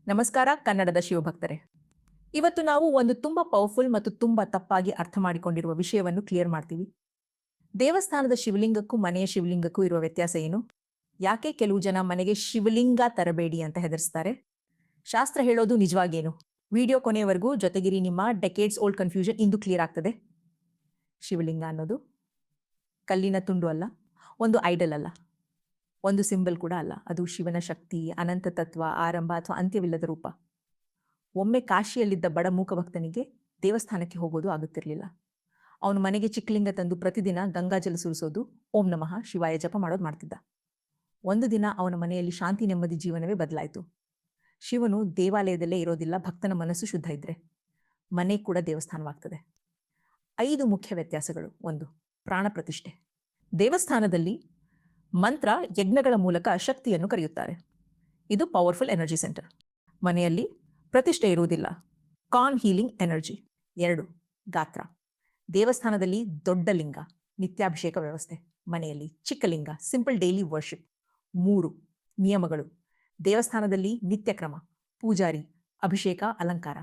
ನಮಸ್ಕಾರ ಕನ್ನಡದ ಶಿವಭಕ್ತರೇ. ಇವತ್ತು ನಾವು ಒಂದು ತುಂಬಾ ಪವರ್ಫುಲ್ ಮತ್ತು ತುಂಬಾ ತಪ್ಪಾಗಿ ಅರ್ಥ ಮಾಡಿಕೊಂಡಿರುವ ವಿಷಯವನ್ನು ಕ್ಲಿಯರ್ ಮಾಡ್ತೀವಿ. ದೇವಸ್ಥಾನದ ಶಿವಲಿಂಗಕ್ಕೂ ಮನೆಯ ಶಿವಲಿಂಗಕ್ಕೂ ಇರುವ ವ್ಯತ್ಯಾಸ ಏನು? ಯಾಕೆ ಕೆಲವು ಜನ ಮನೆಗೆ ಶಿವಲಿಂಗ ತರಬೇಡಿ ಅಂತ ಹೆದರ್ಸ್ತಾರೆ? ಶಾಸ್ತ್ರ ಹೇಳೋದು ನಿಜವಾಗೇನು? ವಿಡಿಯೋ ಕೊನೆಯವರೆಗೂ ಜೊತೆಗಿರಿ. ನಿಮ್ಮ ಡೆಕೇಡ್ಸ್ ಓಲ್ಡ್ ಕನ್ಫ್ಯೂಷನ್ ಇಂದು ಕ್ಲಿಯರ್ ಆಗ್ತದೆ. ಶಿವಲಿಂಗ ಅನ್ನೋದು ಕಲ್ಲಿನ ತುಂಡು ಅಲ್ಲ, ಒಂದು ಐಡಲ್ ಅಲ್ಲ, ಒಂದು ಸಿಂಬಲ್ ಕೂಡ ಅಲ್ಲ. ಅದು ಶಿವನ ಶಕ್ತಿ, ಅನಂತ ತತ್ವ, ಆರಂಭ ಅಥವಾ ಅಂತ್ಯವಿಲ್ಲದ ರೂಪ. ಒಮ್ಮೆ ಕಾಶಿಯಲ್ಲಿದ್ದ ಬಡ ಮೂಕ ಭಕ್ತನಿಗೆ ದೇವಸ್ಥಾನಕ್ಕೆ ಹೋಗೋದು ಆಗುತ್ತಿರಲಿಲ್ಲ. ಅವನು ಮನೆಗೆ ಚಿಕ್ಕಲಿಂಗ ತಂದು ಪ್ರತಿದಿನ ಗಂಗಾಜಲ ಸುರಿಸೋದು, ಓಂ ನಮಃ ಶಿವಾಯ ಜಪ ಮಾಡೋದು ಮಾಡ್ತಿದ್ದ. ಒಂದು ದಿನ ಅವನ ಮನೆಯಲ್ಲಿ ಶಾಂತಿ ನೆಮ್ಮದಿ ಜೀವನವೇ ಬದಲಾಯಿತು. ಶಿವನು ದೇವಾಲಯದಲ್ಲೇ ಇರೋದಿಲ್ಲ, ಭಕ್ತನ ಮನಸ್ಸು ಶುದ್ಧ ಇದ್ರೆ ಮನೆ ಕೂಡ ದೇವಸ್ಥಾನವಾಗ್ತದೆ. 5 ಮುಖ್ಯ ವ್ಯತ್ಯಾಸಗಳು. 1. ಪ್ರಾಣ ಪ್ರತಿಷ್ಠೆ. ದೇವಸ್ಥಾನದಲ್ಲಿ ಮಂತ್ರ ಯಜ್ಞಗಳ ಮೂಲಕ ಶಕ್ತಿಯನ್ನು ಕರೆಯುತ್ತಾರೆ. ಇದು ಪವರ್ಫುಲ್ ಎನರ್ಜಿ ಸೆಂಟರ್. ಮನೆಯಲ್ಲಿ ಪ್ರತಿಷ್ಠೆ ಇರುವುದಿಲ್ಲ, ಕಾನ್ ಹೀಲಿಂಗ್ ಎನರ್ಜಿ. 2. ಗಾತ್ರ. ದೇವಸ್ಥಾನದಲ್ಲಿ ದೊಡ್ಡ ಲಿಂಗ, ನಿತ್ಯಾಭಿಷೇಕ ವ್ಯವಸ್ಥೆ. ಮನೆಯಲ್ಲಿ ಚಿಕ್ಕ ಲಿಂಗ, ಸಿಂಪಲ್ ಡೈಲಿ ವರ್ಷಿಪ್. 3. ನಿಯಮಗಳು. ದೇವಸ್ಥಾನದಲ್ಲಿ ನಿತ್ಯ ಕ್ರಮ, ಪೂಜಾರಿ, ಅಭಿಷೇಕ, ಅಲಂಕಾರ.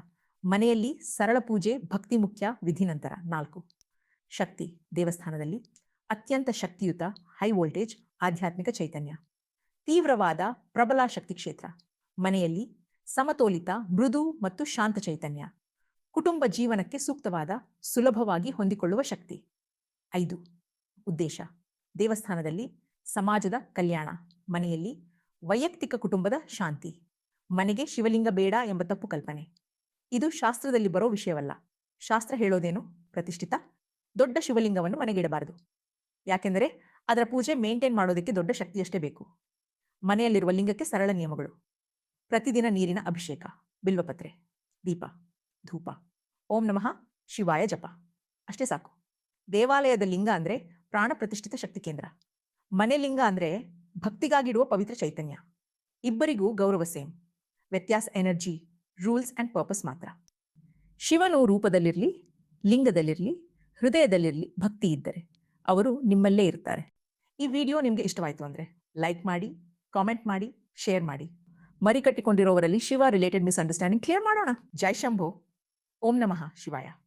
ಮನೆಯಲ್ಲಿ ಸರಳ ಪೂಜೆ, ಭಕ್ತಿ ಮುಖ್ಯ, ವಿಧಿ ನಂತರ. 4. ಶಕ್ತಿ. ದೇವಸ್ಥಾನದಲ್ಲಿ ಅತ್ಯಂತ ಶಕ್ತಿಯುತ, ಹೈ ವೋಲ್ಟೇಜ್, ಆಧ್ಯಾತ್ಮಿಕ ಚೈತನ್ಯ. ತೀವ್ರವಾದ ಪ್ರಬಲ ಶಕ್ತಿ ಕ್ಷೇತ್ರ. ಮನೆಯಲ್ಲಿ ಸಮತೋಲಿತ, ಮೃದು ಮತ್ತು ಶಾಂತ ಚೈತನ್ಯ. ಕುಟುಂಬ ಜೀವನಕ್ಕೆ ಸೂಕ್ತವಾದ, ಸುಲಭವಾಗಿ ಹೊಂದಿಕೊಳ್ಳುವ ಶಕ್ತಿ. 5. ಉದ್ದೇಶ. ದೇವಸ್ಥಾನದಲ್ಲಿ ಸಮಾಜದ ಕಲ್ಯಾಣ, ಮನೆಯಲ್ಲಿ ವೈಯಕ್ತಿಕ ಕುಟುಂಬದ ಶಾಂತಿ. ಮನೆಗೆ ಶಿವಲಿಂಗ ಬೇಡ ಎಂಬ ತಪ್ಪು ಕಲ್ಪನೆ. ಇದು ಶಾಸ್ತ್ರದಲ್ಲಿ ಬರೋ ವಿಷಯವಲ್ಲ. ಶಾಸ್ತ್ರ ಹೇಳೋದೇನು? ಪ್ರತಿಷ್ಠಿತ ದೊಡ್ಡ ಶಿವಲಿಂಗವನ್ನು ಮನೆಗಿಡಬಾರದು. ಯಾಕೆಂದರೆ ಅದರ ಪೂಜೆ ಮೇಂಟೈನ್ ಮಾಡೋದಕ್ಕೆ ದೊಡ್ಡ ಶಕ್ತಿಯಷ್ಟೇ ಬೇಕು. ಮನೆಯಲ್ಲಿರುವ ಲಿಂಗಕ್ಕೆ ಸರಳ ನಿಯಮಗಳು. ಪ್ರತಿದಿನ ನೀರಿನ ಅಭಿಷೇಕ, ಬಿಲ್ವಪತ್ರೆ, ದೀಪ, ಧೂಪ, ಓಂ ನಮಃ ಶಿವಾಯ ಜಪ, ಅಷ್ಟೇ ಸಾಕು. ದೇವಾಲಯದ ಲಿಂಗ ಅಂದರೆ ಪ್ರಾಣ ಪ್ರತಿಷ್ಠಿತ ಶಕ್ತಿ ಕೇಂದ್ರ. ಮನೆ ಲಿಂಗ ಅಂದರೆ ಭಕ್ತಿಗಾಗಿಡುವ ಪವಿತ್ರ ಚೈತನ್ಯ. ಇಬ್ಬರಿಗೂ ಗೌರವ ಸೇಮ್. ವ್ಯತ್ಯಾಸ ಎನರ್ಜಿ, ರೂಲ್ಸ್ ಆ್ಯಂಡ್ ಪರ್ಪಸ್ ಮಾತ್ರ. ಶಿವನು ರೂಪದಲ್ಲಿರಲಿ, ಲಿಂಗದಲ್ಲಿರಲಿ, ಹೃದಯದಲ್ಲಿರಲಿ ಭಕ್ತಿ ಇದ್ದರೆ ಅವರು ನಿಮ್ಮಲ್ಲೇ ಇರ್ತಾರೆ. ಈ ವಿಡಿಯೋ ನಿಮಗೆ ಇಷ್ಟವಾಯಿತು ಅಂದರೆ ಲೈಕ್ ಮಾಡಿ, ಕಾಮೆಂಟ್ ಮಾಡಿ, ಶೇರ್ ಮಾಡಿ. ಮರಿ ಕಟ್ಟಿಕೊಂಡಿರೋವರಲ್ಲಿ ಶಿವ ರಿಲೇಟೆಡ್ ಮಿಸ್ಅಂಡರ್ಸ್ಟ್ಯಾಂಡಿಂಗ್ ಕ್ಲಿಯರ್ ಮಾಡೋಣ. ಜೈ ಶಂಭೋ. ಓಂ ನಮಃ ಶಿವಾಯ.